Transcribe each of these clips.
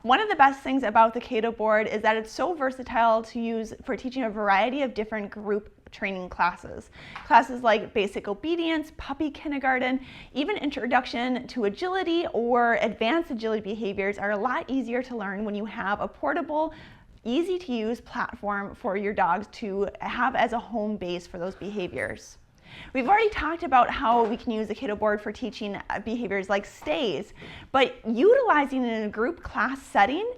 One of the best things about the Cato board is that it's so versatile to use for teaching a variety of different group training classes. Classes like basic obedience, puppy kindergarten, even introduction to agility or advanced agility behaviors are a lot easier to learn when you have a portable, easy to use platform for your dogs to have as a home base for those behaviors. We've already talked about how we can use the Cato board for teaching behaviors like stays, but utilizing it in a group class setting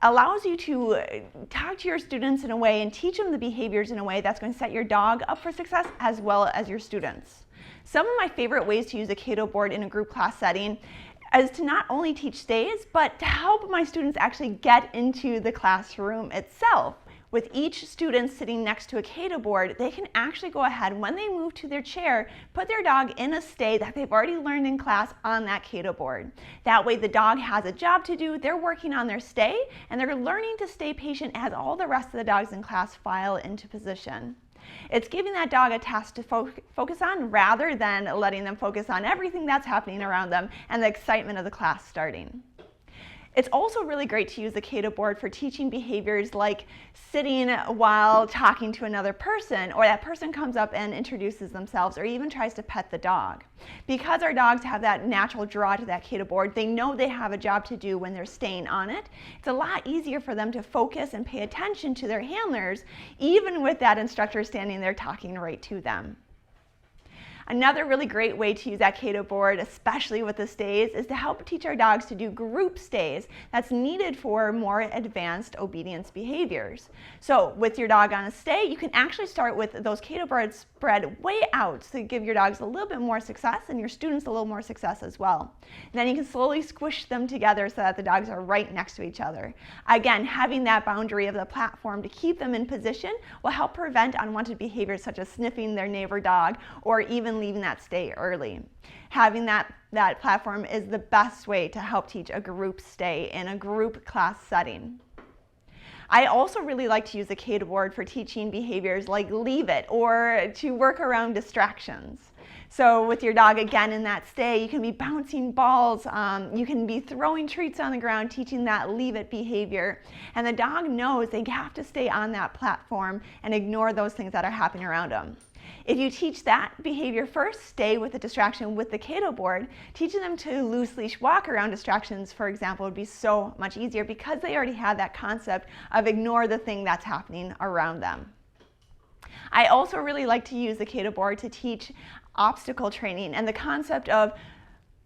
allows you to talk to your students in a way and teach them the behaviors in a way that's going to set your dog up for success as well as your students. Some of my favorite ways to use a Cato board in a group class setting is to not only teach stays, but to help my students actually get into the classroom itself. With each student sitting next to a Cato board, they can actually go ahead, when they move to their chair, put their dog in a stay that they've already learned in class on that Cato board. That way the dog has a job to do, they're working on their stay, and they're learning to stay patient as all the rest of the dogs in class file into position. It's giving that dog a task to focus on rather than letting them focus on everything that's happening around them and the excitement of the class starting. It's also really great to use the Cato board for teaching behaviors like sitting while talking to another person, or that person comes up and introduces themselves or even tries to pet the dog. Because our dogs have that natural draw to that Cato board, they know they have a job to do when they're staying on it. It's a lot easier for them to focus and pay attention to their handlers, even with that instructor standing there talking right to them. Another really great way to use that Cato board, especially with the stays, is to help teach our dogs to do group stays that's needed for more advanced obedience behaviors. So with your dog on a stay, you can actually start with those Cato boards spread way out to give your dogs a little bit more success and your students a little more success as well. And then you can slowly squish them together so that the dogs are right next to each other. Again, having that boundary of the platform to keep them in position will help prevent unwanted behaviors such as sniffing their neighbor dog or even leaving that stay early. Having that platform is the best way to help teach a group stay in a group class setting. I also really like to use the Cato board for teaching behaviors like leave it or to work around distractions. So with your dog again in that stay, you can be bouncing balls, you can be throwing treats on the ground, teaching that leave it behavior. And the dog knows they have to stay on that platform and ignore those things that are happening around them. If you teach that behavior first, stay with the distraction with the Cato board, teaching them to loose leash walk around distractions, for example, would be so much easier because they already have that concept of ignore the thing that's happening around them. I also really like to use the Cato board to teach obstacle training and the concept of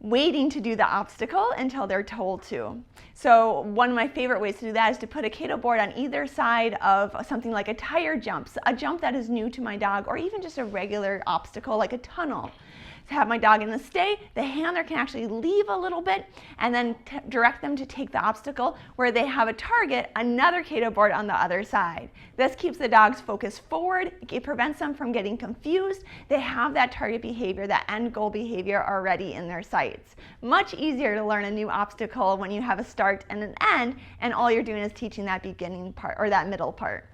waiting to do the obstacle until they're told to. So one of my favorite ways to do that is to put a Cato board on either side of something like a tire jump, a jump that is new to my dog, or even just a regular obstacle like a tunnel. To have my dog in the stay, the handler can actually leave a little bit and then direct them to take the obstacle where they have a target, another Cato board on the other side. This keeps the dogs focused forward, it prevents them from getting confused. They have that target behavior, that end goal behavior already in their sights. Much easier to learn a new obstacle when you have a start and an end, and all you're doing is teaching that beginning part or that middle part.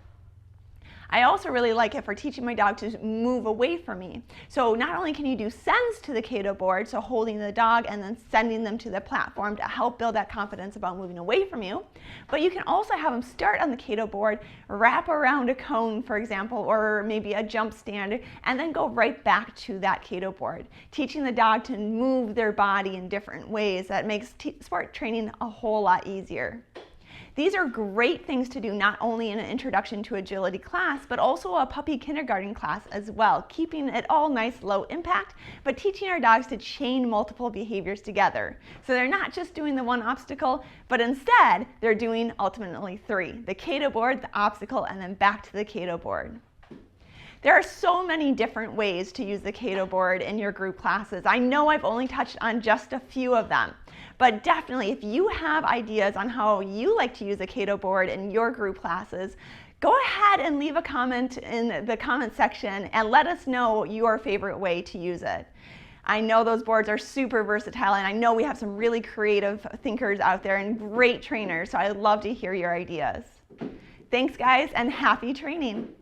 I also really like it for teaching my dog to move away from me. So not only can you do sends to the Cato board, so holding the dog and then sending them to the platform to help build that confidence about moving away from you, but you can also have them start on the Cato board, wrap around a cone, for example, or maybe a jump stand, and then go right back to that Cato board, teaching the dog to move their body in different ways. That makes sport training a whole lot easier. These are great things to do not only in an introduction to agility class, but also a puppy kindergarten class as well, keeping it all nice low impact, but teaching our dogs to chain multiple behaviors together. So they're not just doing the one obstacle, but instead they're doing ultimately three: the Cato board, the obstacle, and then back to the Cato board. There are so many different ways to use the Cato board in your group classes. I know I've only touched on just a few of them, but definitely if you have ideas on how you like to use a Cato board in your group classes, go ahead and leave a comment in the comment section and let us know your favorite way to use it. I know those boards are super versatile, and I know we have some really creative thinkers out there and great trainers, so I'd love to hear your ideas. Thanks guys, and happy training.